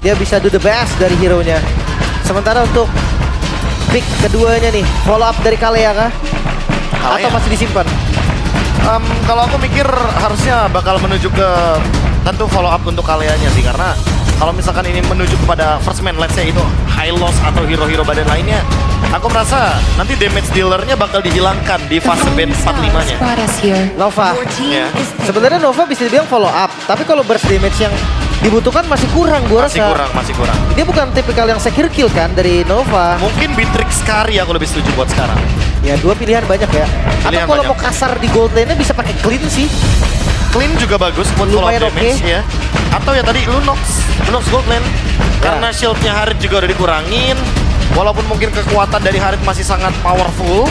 dia bisa do the best dari hero-nya. Sementara untuk pick keduanya nih, follow up dari Kalea kah? Atau masih disimpan? Kalau aku mikir harusnya bakal menuju ke tentu follow up untuk Kaleanya sih, karena kalau misalkan ini menuju kepada first man, let's say itu Hylos atau hero-hero badan lainnya, aku merasa nanti damage dealernya bakal dihilangkan di fase band 45-nya. Nova. Ya. Sebenarnya Nova bisa dibilang follow up, tapi kalau burst damage yang dibutuhkan masih kurang gua rasa. Masih kurang. Dia bukan tipikal yang secure kill kan dari Nova. Mungkin Beatrix Kari aku lebih setuju buat sekarang. Ya dua pilihan banyak ya. Pilihan Atau kalau banyak. mau kasar di gold lane-nya bisa pakai clean sih. Clean juga bagus buat follow up Lumayan damage ya. Atau ya tadi Lunox gold lane. Karena shieldnya Harit juga udah dikurangin. Walaupun mungkin kekuatan dari Harit masih sangat powerful,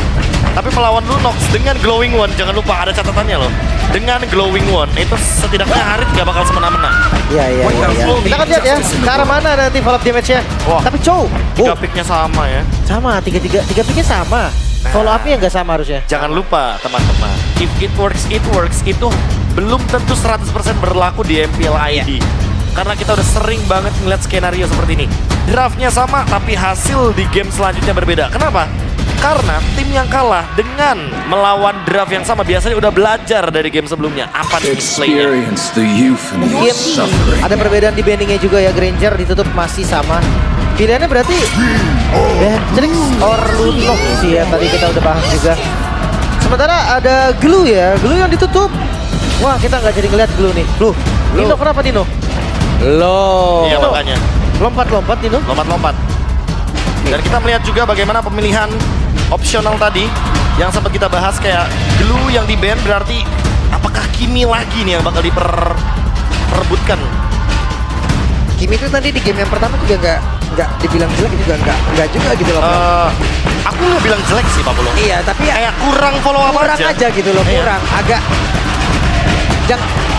tapi melawan Lunox dengan glowing one, jangan lupa ada catatannya loh. Dengan glowing one itu setidaknya Harit gak bakal semena-mena. Iya. Kita akan lihat ya ke arah mana nanti follow up damage-nya. Wah. Tapi Chow, Tiga picknya sama ya. sama tiga picknya sama. Follow up-nya nggak sama harusnya. Jangan lupa teman-teman, if it works itu belum tentu 100% berlaku di MPL ID. Karena kita udah sering banget ngeliat skenario seperti ini. Draftnya sama tapi hasil di game selanjutnya berbeda. Kenapa? Karena tim yang kalah dengan melawan draft yang sama biasanya udah belajar dari game sebelumnya. Apa nih playnya? Experience the youth and Mungkin suffering. ada perbedaan di banningnya juga ya. Granger ditutup masih sama. Pilihannya berarti Beatrix or Lunox sih ya, tadi kita udah bahas juga. Sementara ada Glue ya, Glue yang ditutup. Wah, kita nggak jadi ngeliat Glue nih. Dino kenapa Dino? Loh. Iya makanya. Lompat-lompat Dino. Lompat-lompat. Dan kita melihat juga bagaimana pemilihan opsional tadi yang sempat kita bahas, kayak Glue yang di ban, berarti apakah Kimi lagi nih yang bakal diperebutkan? Kimi itu tadi di game yang pertama juga nggak dibilang jelek juga nggak juga gitu loh. Aku nggak bilang jelek sih Pak Pulung. Iya, tapi ya Kayak kurang follow up kurang aja gitu loh, Iya. kurang agak.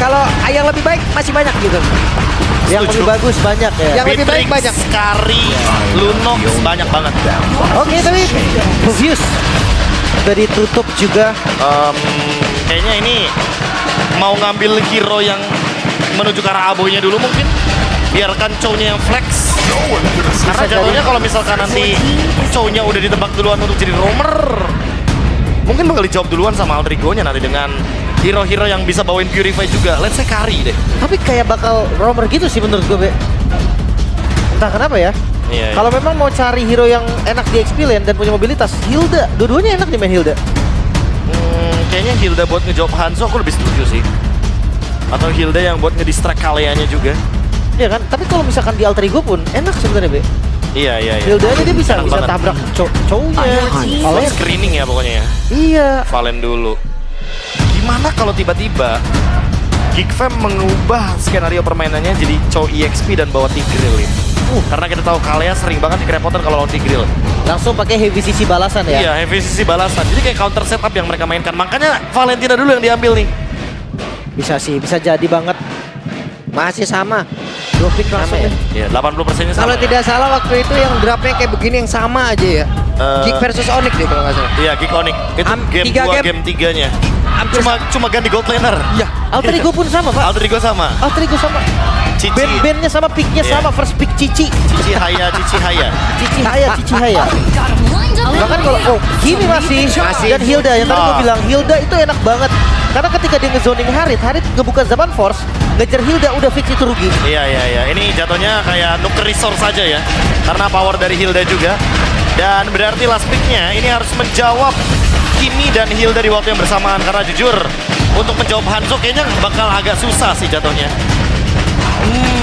Kalau yang lebih baik masih banyak gitu. Yang Setuju. lebih bagus banyak ya. Yang lebih baik banyak. Kari, Lunox banyak banget. Oke, tapi Mobius udah ditutup juga. Kayaknya ini mau ngambil hero yang menuju ke arah aboynya dulu mungkin. Biarkan Chow-nya yang flex. Karena jatuhnya kalau misalkan nanti Chow-nya udah ditebak duluan untuk jadi roamer, mungkin bakal dijawab duluan sama Aldrigo-nya nanti dengan hero-hero yang bisa bawain Purify juga. Let's say Kari deh. Tapi kayak bakal roamer gitu sih menurut gue, Be. Entah kenapa ya. Iya. Kalau memang mau cari hero yang enak di XP lane dan punya mobilitas, Hilda. Dua-duanya enak nih main Hilda. Kayaknya Hilda buat ngejawab Hanzo aku lebih setuju sih. Atau Hilda yang buat ngedistract Kaleanya juga. Iya kan? Tapi kalau misalkan di alter ego pun enak sebenarnya, Be. Iya. Hilda aja dia bisa Enak banget. tabrak cowoknya. Valen screening ya pokoknya ya. Iya. Valen dulu. Gimana kalau tiba-tiba Geekfam mengubah skenario permainannya jadi Chow EXP dan bawa Tigreal ini? Karena kita tahu Kalea sering banget dikerepotan kalau lawan Tigreal. Langsung pakai heavy CC balasan ya. Iya, heavy CC balasan. Jadi kayak counter setup yang mereka mainkan. Makanya Valentina dulu yang diambil nih. Bisa sih, bisa jadi banget. Masih sama. Dua pick langsung ya? ya. Iya, 80%-nya sama. Kalau ya. tidak salah waktu itu yang draftnya kayak begini yang sama aja ya. Geek versus Onyx deh kalau nggak salah. Iya, Geek Onyx. Itu game 2, game 3-nya. Cuma ganti gold laner. Iya. Alter ego pun sama, Pak. Aldrigo sama. Alter ego sama. Cici. Band-bandnya sama, picknya Iya. sama, first pick Cici. Cici Haya. Cici Haya. Bahkan kalau Kimi masih. Dan Hilda yang tadi gue bilang, Hilda itu enak banget. Karena ketika dia ngezoning Harit ngebuka Zaman Force, ngejar Hilda udah fix itu rugi. Iya. Ini jatuhnya kayak nuker resource saja ya. Karena power dari Hilda juga. Dan berarti last pick-nya ini harus menjawab Kimi dan Hilda di waktu yang bersamaan. Karena jujur, untuk menjawab Hanzo kayaknya bakal agak susah sih jatuhnya.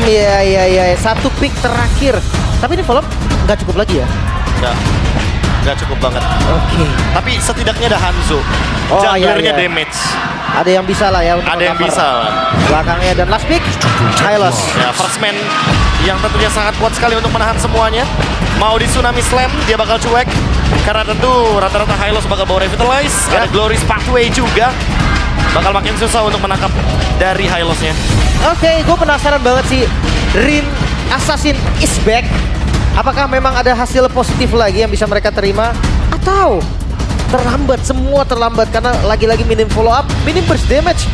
Iya. Satu pick terakhir. Tapi ini follow up nggak cukup lagi ya? Nggak cukup banget. Oke. Tapi setidaknya ada Hanzo. Oh, Junglernya iya. damage. Ada yang bisa lah ya untuk Ada yang cover. bisa lah. Belakangnya dan last pick Hylos. Ya, first man yang tentunya sangat kuat sekali untuk menahan semuanya. Mau di Tsunami Slam, dia bakal cuek. Karena tentu rata-rata Hylos bakal bawa Revitalize. Ada Glory's Pathway juga. Bakal makin susah untuk menangkap dari Hylosnya. Oke, gue penasaran banget sih. Rin Assassin is back. Apakah memang ada hasil positif lagi yang bisa mereka terima? Atau terlambat, semua terlambat karena lagi-lagi minim follow up, minim burst damage.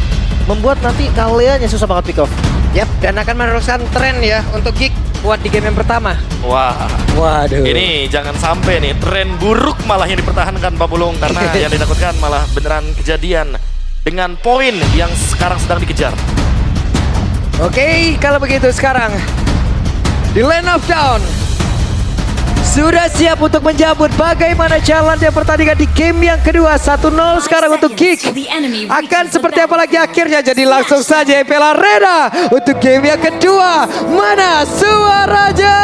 Membuat nanti Kaleanya susah banget pick off. Yap, dan akan meneruskan tren ya untuk Geek kuat di game yang pertama. Wah, Waduh. ini jangan sampai nih tren buruk malah yang dipertahankan Pak Bulung, karena yang ditakutkan malah beneran kejadian dengan poin yang sekarang sedang dikejar. Oke, kalau begitu sekarang di Land of Dawn sudah siap untuk menjemput bagaimana jalannya pertandingan di game yang kedua. 1-0 sekarang untuk Geek. Akan seperti apa lagi akhirnya? Jadi langsung saja FPL Arena untuk game yang kedua. Mana suaranya?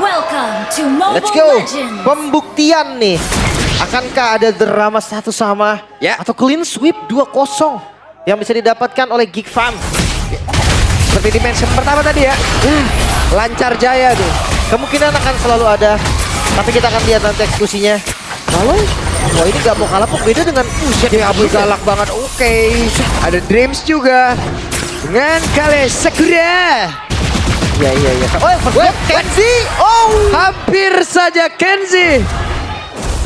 Welcome to Mobile Let's go. Legends. Pembuktian nih. Akankah ada drama 1-1 Ya. atau clean sweep 2-0 yang bisa didapatkan oleh Geek Fam? Seperti di mention pertama tadi ya. Lancar jaya tuh. Kemungkinan akan selalu ada, tapi kita akan lihat nanti eksekusinya. Lalu, wah ini gak mau kalah kok, beda dengan Jadi Abu galak banget. Oke. Ada Dreams juga. Dengan kali Sakura. Iya. Oh, Wait, Kenzie. Oh, Hampir saja Kenzie.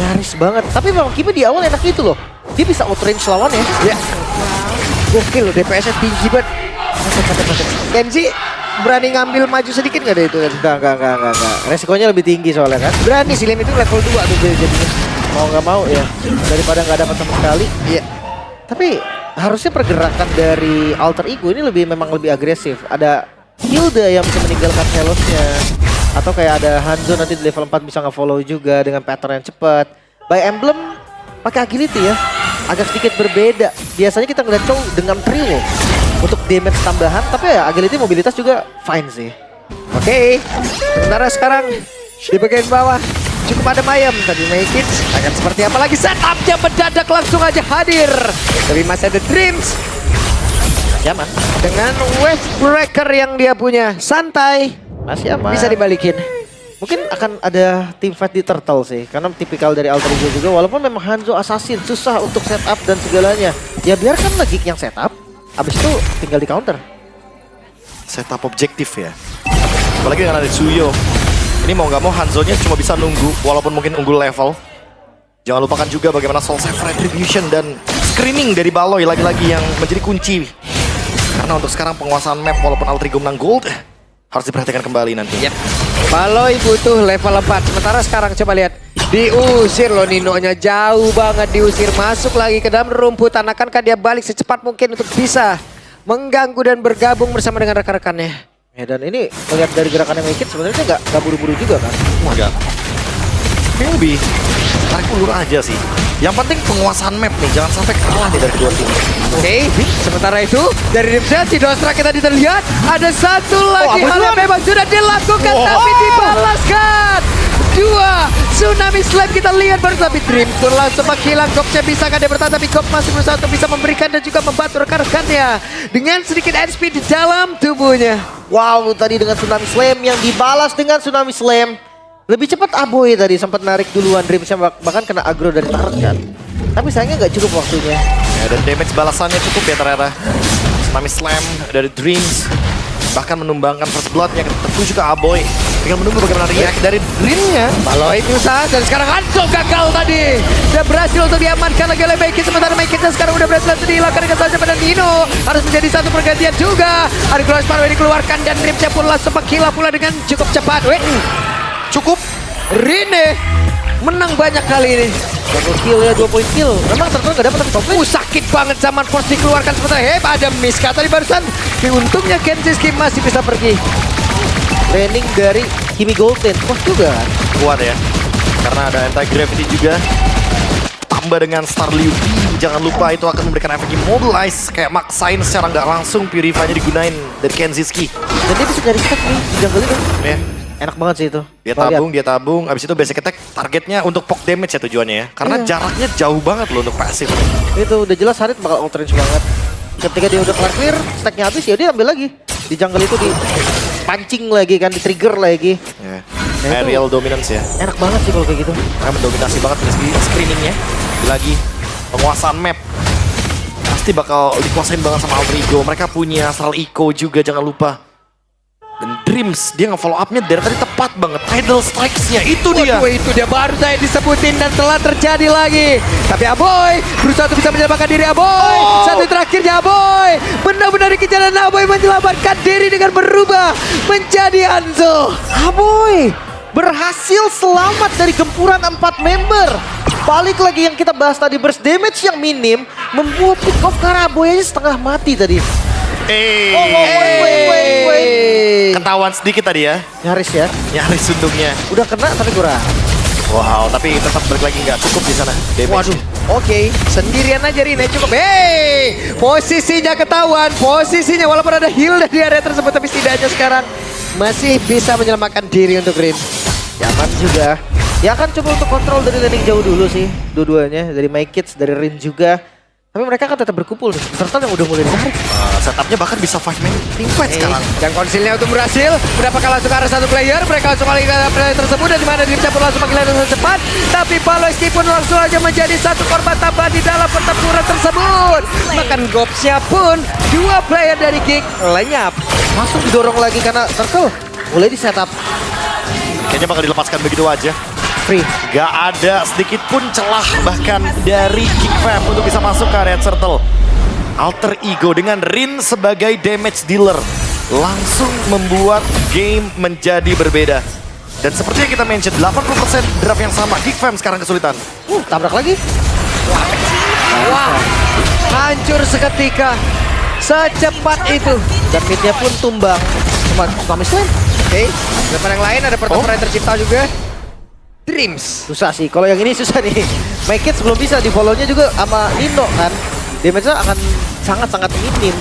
nyaris banget. Tapi memang Kimi di awal enak itu loh. Dia bisa outrange lawannya. Ya. Gokil loh, DPS-nya tinggi banget. Kenzie berani ngambil maju sedikit nggak deh itu kan? Enggak. Resikonya lebih tinggi soalnya kan. Berani sih, Lem itu level 2 tuh jadinya. Mau nggak mau ya, daripada nggak dapat sama sekali. Iya. Tapi harusnya pergerakan dari Alter Ego ini memang lebih agresif. Ada Hilda yang bisa meninggalkan Helosnya. Atau kayak ada Hanzo nanti di level 4 bisa nge-follow juga dengan pattern yang cepat. By Emblem pakai agility ya. Agak sedikit berbeda. Biasanya kita ngeliat Chow dengan trio untuk damage tambahan, tapi ya agility mobilitas juga fine sih. Oke. Sementara sekarang di bagian bawah cukup ada Mayem. Tadi Maykins akan seperti apa lagi? Setupnya mendadak langsung aja hadir. Tapi masih ada Dreams Masih aman. dengan Wave Breaker yang dia punya. Santai. Masih aman. Bisa dibalikin. Mungkin akan ada team fight di Turtle sih, karena tipikal dari Alter Ego juga. Walaupun memang Hanzo assassin susah untuk setup dan segalanya, ya biarkan lagi yang setup. Abis itu tinggal di counter. Setup objektif ya. Apalagi dengan ada Suyo. Ini mau nggak mau Hanzo-nya cuma bisa nunggu, walaupun mungkin unggul level. Jangan lupakan juga bagaimana Soul Save Retribution dan screening dari Baloy lagi-lagi yang menjadi kunci. Karena untuk sekarang penguasaan map walaupun Alter Ego menang gold, harus diperhatikan kembali nanti. Yep. Baloy butuh level 4. Sementara sekarang coba lihat. Diusir loh Nino-nya. Jauh banget diusir. Masuk lagi ke dalam rumputan. Akankah dia balik secepat mungkin untuk bisa mengganggu dan bergabung bersama dengan rekan-rekannya. Ya, dan ini melihat dari gerakannya Maykins sebenarnya nggak buru-buru juga kan. Enggak. Ini lebih tarik ulur aja sih. Yang penting penguasaan map nih, jangan sampai kalah nih dari kedua tim. Oke, sementara itu dari Rimset si Dostra kita terlihat ada satu lagi hal yang memang sudah dilakukan tapi dibalaskan. 2 Tsunami Slam kita lihat baru, tapi Dream pun langsung menghilang. Kopnya bisa kan dia bertahan, tapi Kop masih berusaha untuk bisa memberikan dan juga membantu rekan-rekannya dengan sedikit HP di dalam tubuhnya. Wow, tadi dengan Tsunami Slam yang dibalas dengan Tsunami Slam. Lebih cepat Aboy tadi sempat narik duluan Dreamsnya, bahkan kena aggro dari turret kan. Tapi sayangnya nggak cukup waktunya. Ya, dan damage balasannya cukup ya ternyata. Tsunami Slam dari Dreams. Bahkan menumbangkan First Blood-nya, tentu juga Aboy. Tinggal menunggu bagaimana react dari Dream-nya. Baloy berusaha dan sekarang Hanzo gagal tadi. Dia berhasil untuk diamankan lagi oleh Maykins. Sementara Maykins sekarang udah berhasil untuk dihilangkan dengan saja pada Nino. Harus menjadi satu pergantian juga. Ada Cross Power dikeluarkan dan Dreamsnya pun langsung menghilang pula dengan cukup cepat. Cukup. Rine menang banyak kali ini. Double kill ya, 2 point kill. Memang Turtle nggak dapat tapi top lane. Sakit banget zaman Force dikeluarkan sementara ada Miska tadi barusan. Tapi untungnya Kenzie masih bisa pergi. Training dari Kimi Golden. Wah juga kan. Kuat ya. Karena ada anti-gravity juga. Tambah dengan Star Liu. Jangan lupa itu akan memberikan efek immobilize. Kayak maksain secara nggak langsung Purify-nya digunain dari Kenziski. Dan dia bisa nyari stack nih di jungle itu. Ya. Enak banget sih itu. Dia tabung, abis itu basic attack targetnya untuk poke damage ya tujuannya ya. Karena jaraknya jauh banget loh untuk pasif. Itu udah jelas Harit bakal outrange banget. Ketika dia udah clear, stacknya habis ya dia ambil lagi. Di jungle itu dipancing lagi kan, di trigger lagi. Ya. Nah, itu Aerial dominance ya. enak banget sih kalau kayak gitu. Karena mendominasi banget dari segi screeningnya. Lagi penguasaan map. Pasti bakal dikuasain banget sama Alter Ego. Mereka punya Astral Echo juga, jangan lupa. Dan Dreams, dia nge-follow up-nya dari tadi tepat banget. Tidal Strikes-nya, itu dia. Waduh, itu dia baru saya disebutin dan telah terjadi lagi. Tapi Aboy berusaha untuk bisa menyelamatkan diri Aboy. Satu terakhirnya Aboy. Benar-benar dikejar dan Aboy menyelamatkan diri dengan berubah menjadi Hanzo. Aboy berhasil selamat dari gempuran 4 member. Balik lagi yang kita bahas tadi, burst damage yang minim membuat pick off Karaboy aja setengah mati tadi. Wait. Ketahuan sedikit tadi ya. Nyaris ya. Nyaris untungnya. Udah kena tapi kurang. Wow, tapi tetap balik lagi nggak cukup di sana. Waduh, oke, sendirian aja Rine cukup. Posisinya ketahuan, posisinya walaupun ada heal dari area tersebut, tapi setidaknya sekarang masih bisa menyelamatkan diri untuk Rin. Nyaman juga. Ya kan coba untuk kontrol dari landing jauh dulu sih. Dua-duanya, dari My Kids, dari Rin juga. Tapi mereka kan tetap berkumpul nih. Turtle yang udah mulai ditarik. Setupnya bahkan bisa 5-man team fight sekarang. Dan konsilnya untuk berhasil, mendapatkan langsung ke arah satu player, mereka langsung balik ke arah player tersebut dan dimana Dream pun langsung menggila dengan cepat. Tapi Paloski pun langsung aja menjadi satu korban tambahan di dalam pertempuran tersebut. Bahkan Gopsnya pun dua player dari Geek lenyap. Langsung didorong lagi karena Turtle mulai di setup. Kayaknya bakal dilepaskan begitu aja. Free. Gak ada sedikit pun celah bahkan dari Geek Fam untuk bisa masuk ke area Turtle. Alter Ego dengan Rin sebagai damage dealer langsung membuat game menjadi berbeda. Dan seperti yang kita mention, 80% draft yang sama, Geek Fam sekarang kesulitan. Tabrak lagi. Wah, hancur seketika. Secepat itu. Dan midnya pun tumbang. Sama Slam. Oke, depan yang lain ada pertempuran tercipta juga. Dreams. Susah sih, kalau yang ini susah nih. My Kids belum bisa, di follow-nya juga sama Nino kan. Damage-nya akan sangat-sangat minim.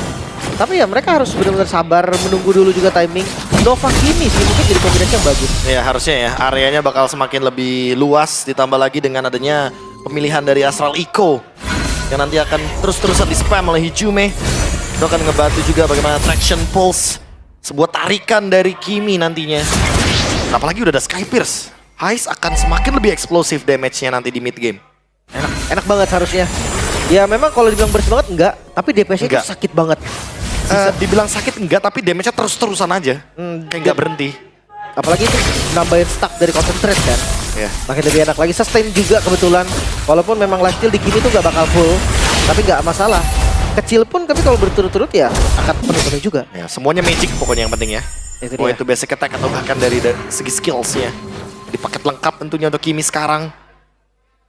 Tapi ya mereka harus benar-benar sabar, menunggu dulu juga timing. Nova Kimi sih mungkin jadi kombinasi yang bagus. Ya harusnya ya, areanya bakal semakin lebih luas, ditambah lagi dengan adanya pemilihan dari Astral Echo yang nanti akan terus-terusan di-spam oleh Hijume. Itu akan ngebantu juga bagaimana Traction Pulse, sebuah tarikan dari Kimi nantinya. Apalagi udah ada Sky Pierce. Heist akan semakin lebih eksplosif damage-nya nanti di mid game. Enak banget harusnya. Ya memang kalau dibilang bersih banget enggak, tapi DPS-nya itu Enggak. sakit banget. Dibilang sakit enggak, tapi damage-nya terus-terusan aja. Kayak nggak berhenti. Apalagi itu nambahin stack dari concentrate kan. Ya. Makin lebih enak lagi, sustain juga kebetulan. Walaupun memang lifesteal di Kimi tuh nggak bakal full, tapi nggak masalah. Kecil pun tapi kalau berturut-turut ya akan penuh-penuh juga. Ya, semuanya magic pokoknya yang penting ya. Itu Mau dia. itu basic attack atau bahkan dari segi skills-nya. Di paket lengkap tentunya untuk Kimi sekarang.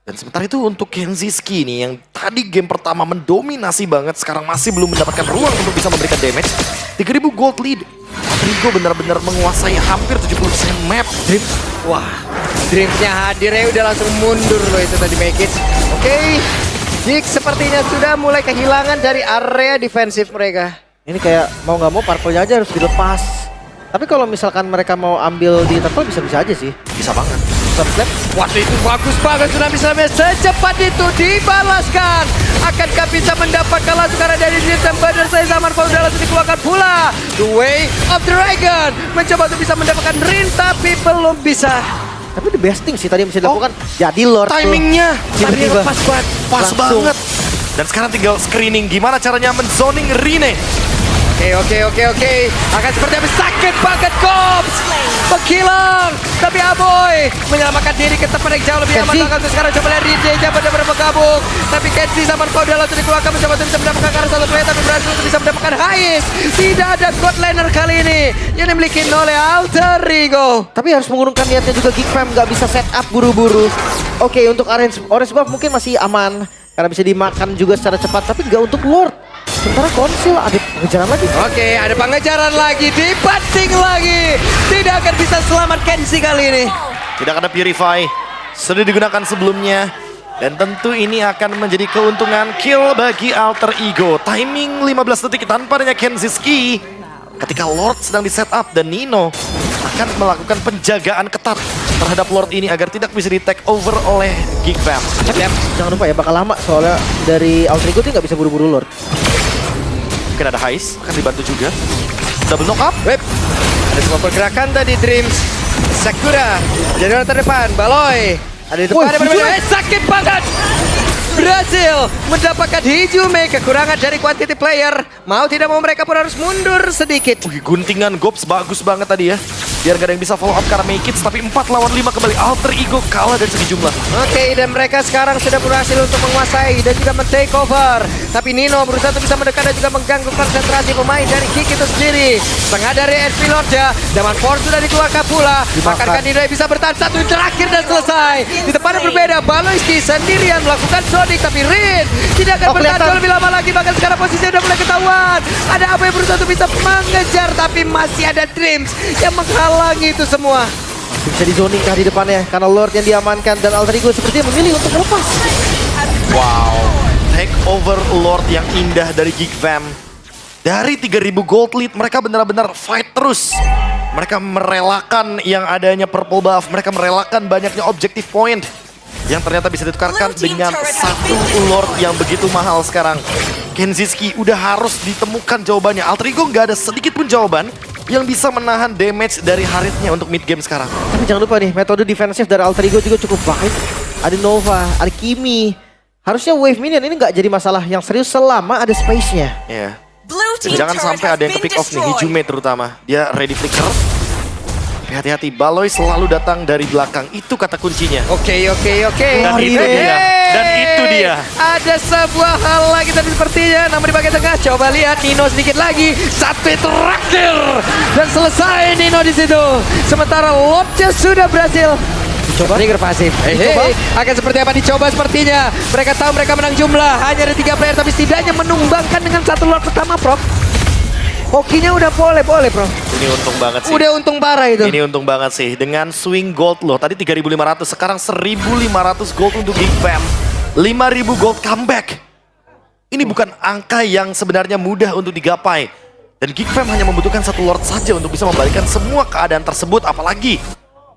Dan sementara itu untuk Kenziski nih yang tadi game pertama mendominasi banget, sekarang masih belum mendapatkan ruang untuk bisa memberikan damage. 3000 gold lead. Rodrigo benar-benar menguasai hampir 70% map. Dreams. Wah, Dreams-nya hadir ya udah langsung mundur loh itu tadi Make It. Oke, Geek sepertinya sudah mulai kehilangan dari area defensif mereka. Ini kayak mau nggak mau purple-nya aja harus dilepas. Tapi kalau misalkan mereka mau ambil di Turtle bisa-bisa aja sih. Bisa banget. Slap. Waduh itu bagus banget Tsunami Slam-nya secepat itu dibalaskan. Akankah bisa mendapatkan langsung karena dari Dream dan saya zaman Fauda langsung dikeluarkan pula. The Way of the Dragon mencoba untuk bisa mendapatkan Rin tapi belum bisa. Tapi the best thing sih tadi yang bisa dilakukan. Jadi Lord tuh. Timingnya Tiba-tiba. pas banget. pas Langsung. banget. Dan sekarang tinggal screening gimana caranya menzoning Rine. Oke. Akan seperti apa? Sakit banget Kops. Menghilang. Tapi Aboy menyelamatkan diri ke tempat yang jauh lebih aman. Kenzie. Bahkan untuk sekarang coba lihat Rinja benar-benar bergabung. Tapi Kenzie sama Fauda langsung dikeluarkan mencoba untuk bisa mendapatkan karena satu player. Tapi berhasil untuk bisa mendapatkan Heist. Tidak ada Godlander kali ini yang dimiliki oleh Alter Ego. Tapi harus mengurungkan niatnya juga Geek Fam, nggak bisa set up buru-buru. Oke, untuk orange buff mungkin masih aman karena bisa dimakan juga secara cepat, tapi nggak untuk Lord. Sementara Konsil ada pengejaran lagi. Oke, ada pengejaran lagi, dibanting lagi. Tidak akan bisa selamat Kenzie kali ini. Tidak ada Purify. Sudah digunakan sebelumnya. Dan tentu ini akan menjadi keuntungan kill bagi Alter Ego. Timing 15 detik tanpa adanya Kenziski. Ketika Lord sedang di setup dan Nino akan melakukan penjagaan ketat terhadap Lord ini agar tidak bisa di take over oleh Geek Fam. Jangan lupa ya, bakal lama soalnya dari Alter Ego tuh nggak bisa buru-buru Lord. Mungkin ada Heist, akan dibantu juga. Double knock up. Web. Ada sebuah pergerakan tadi Dreams. Sakura jadi orang terdepan. Baloy. Ada di depan. Woi, Sakit banget. berhasil mendapatkan Hijume. Kekurangan dari quantity player. Mau tidak mau mereka pun harus mundur sedikit. Wih, guntingan Gops bagus banget tadi ya. Biar gak ada yang bisa follow up karena make it. Tapi 4 lawan 5 kembali. Alter Ego kalah dari segi jumlah. Oke, dan mereka sekarang sudah berhasil untuk menguasai dan juga men-take over. Tapi Nino berusaha untuk bisa mendekat dan juga mengganggu konsentrasi pemain dari Geek itu sendiri. Setengah dari SP Lordnya. Daman Force sudah dikeluarkan pula. Makankah Nino yang bisa bertahan satu terakhir dan selesai. Di tempat yang berbeda, Baloyski sendirian melakukan Sonic. Tapi Rin tidak akan bertahan lebih lama lagi. Bahkan sekarang posisinya sudah mulai ketahuan. Ada apa yang berusaha untuk bisa mengejar. Tapi masih ada Dreams yang menghalangi itu semua. Bisa di zoning kah di depannya karena Lord yang diamankan dan Alter Ego sepertinya memilih untuk melepas. Wow. Take over Lord yang indah dari Geek Fam. Dari 3000 gold lead mereka benar-benar fight terus. Mereka merelakan yang adanya purple buff. Mereka merelakan banyaknya objective point. Yang ternyata bisa ditukarkan dengan satu Lord yang begitu mahal sekarang. Kenziski udah harus ditemukan jawabannya. Alter Ego nggak ada sedikit pun jawaban yang bisa menahan damage dari Harithnya untuk mid game sekarang. Tapi jangan lupa nih, metode defensif dari Alter Ego juga cukup baik. Ada Nova, ada Kimi. Harusnya wave minion ini nggak jadi masalah yang serius selama ada space-nya. Ya. Jangan sampai ada yang ke pick off nih, Hijume terutama. Dia ready flicker. Hati-hati, Baloy selalu datang dari belakang. Itu kata kuncinya. Oke. Dan itu dia. Dan itu dia. Ada sebuah hal lagi tapi sepertinya. Namun di bagian tengah, coba lihat Nino sedikit lagi. Satu terakhir. Dan selesai Nino di situ. Sementara Lordnya sudah berhasil. Coba trigger pasif. Akan seperti apa dicoba sepertinya. Mereka tahu mereka menang jumlah. Hanya ada 3 player tapi setidaknya menumbangkan dengan satu Lord pertama, Prof. Hokinya udah boleh, Prof. Ini untung banget sih. Udah untung parah itu. Ini untung banget sih. Dengan swing gold loh. Tadi 3.500, sekarang 1.500 gold untuk Geek Fam. 5.000 gold comeback. Ini bukan angka yang sebenarnya mudah untuk digapai. Dan Geek Fam hanya membutuhkan satu Lord saja untuk bisa membalikkan semua keadaan tersebut. Apalagi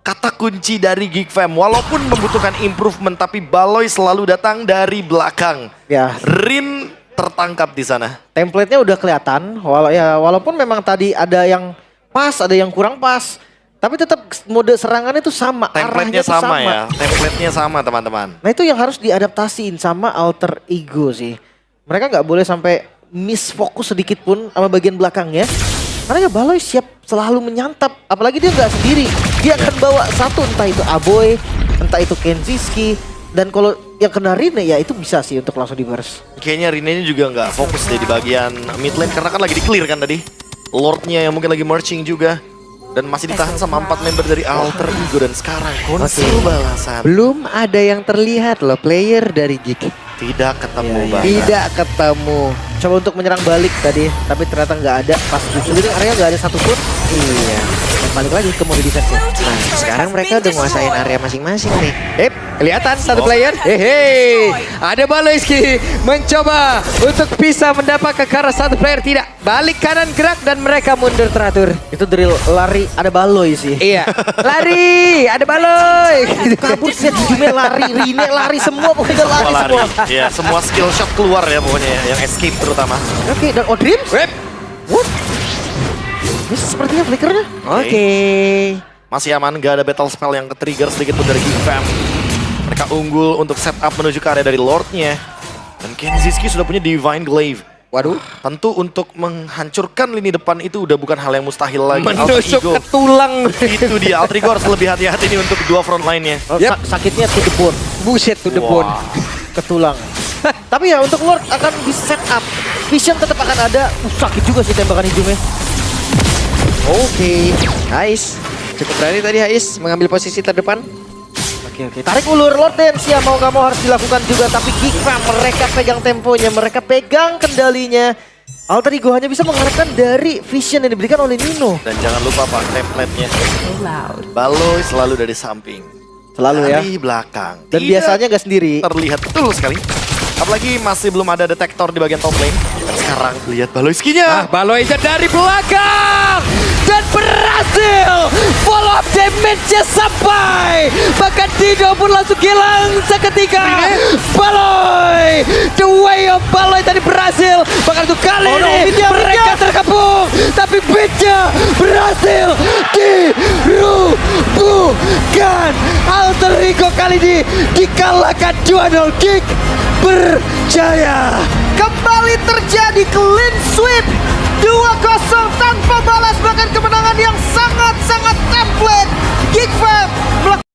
kata kunci dari Geek Fam. Walaupun membutuhkan improvement, tapi Baloy selalu datang dari belakang. Ya. Rin tertangkap di sana. Template-nya udah kelihatan, walaupun memang tadi ada yang pas, ada yang kurang pas, tapi tetap mode serangannya itu sama, Template-nya arahnya tuh sama ya, template-nya sama teman-teman. Nah itu yang harus diadaptasiin sama Alter Ego sih. Mereka nggak boleh sampai miss fokus sedikit pun sama bagian belakangnya. Karena ya Baloy siap selalu menyantap, apalagi dia nggak sendiri. Dia akan bawa satu, entah itu Aboy, entah itu Kenziski. Dan kalau yang kena Rine ya itu bisa sih untuk langsung di burst. Kayaknya Rine juga nggak fokus deh di bagian mid lane karena kan lagi di clear kan tadi. Lordnya yang mungkin lagi marching juga. Dan masih ditahan sama 4 member dari Alter Ego dan sekarang konsul balasan. Belum ada yang terlihat loh player dari Geek. Tidak ketemu Ya, banget. Tidak ketemu. Coba untuk menyerang balik tadi, tapi ternyata nggak ada. Pas di seluruh area nggak ada satupun. Iya. Dan balik lagi ke mode defense. Nah, sekarang mereka udah nguasain area masing-masing nih. Kelihatan satu player. Ada Baloyski mencoba untuk bisa mendapat ke arah satu player, tidak. Balik kanan gerak dan mereka mundur teratur. Itu drill lari, ada Baloy sih. Iya. Lari, ada Baloy. Kabur set Hijume lari, Rine lari, semua pokoknya lari Semua lari. semua. Ya, semua skill shot keluar ya pokoknya ya, yang escape terutama. Oke, dan Dreams? Web. What? Ini sepertinya flickernya. Oke. Masih aman, gak ada battle spell yang ke-trigger sedikit pun dari Geek Fam. Mereka unggul untuk setup menuju ke area dari Lordnya. Dan Kenziski sudah punya Divine Glaive. Waduh. Tentu untuk menghancurkan lini depan itu udah bukan hal yang mustahil lagi. Alter Menusuk Ego, ke tulang. itu dia. Alter Ego harus lebih hati-hati nih untuk dua front line-nya. Yap. Sakitnya to the bone, Buset to the Wah. bone. ke tulang. Tapi ya untuk Lord akan di set up. Vision tetap akan ada. Sakit juga sih tembakan Hijume. Oke. Ais. Cukup berani tadi Ais mengambil posisi terdepan. Oke. Tarik ulur Lord Dance ya mau gak mau harus dilakukan juga. Tapi Geek Fam mereka pegang temponya, mereka pegang kendalinya. Alter Ego hanya bisa mengharapkan dari vision yang diberikan oleh Nino. Dan jangan lupa Pak, template-nya. Baloy selalu dari samping. Selalu ya. Dari belakang. Dan Tidak biasanya gak sendiri. terlihat betul sekali. Apalagi masih belum ada detektor di bagian top lane. Dan sekarang lihat Baloyskinya. Baloy dari belakang. dan berhasil follow up damage-nya sampai bahkan Dido pun langsung hilang seketika. Baloy, the way of Baloy tadi berhasil, bahkan untuk kali ini mereka terkepung, tapi beatnya berhasil dirubuhkan. Alter Ego kali ini dikalahkan 2-0. Kick berjaya. Kembali terjadi clean sweep 2-0 tanpa balas, bahkan kemenangan yang sangat-sangat template. Geek Fam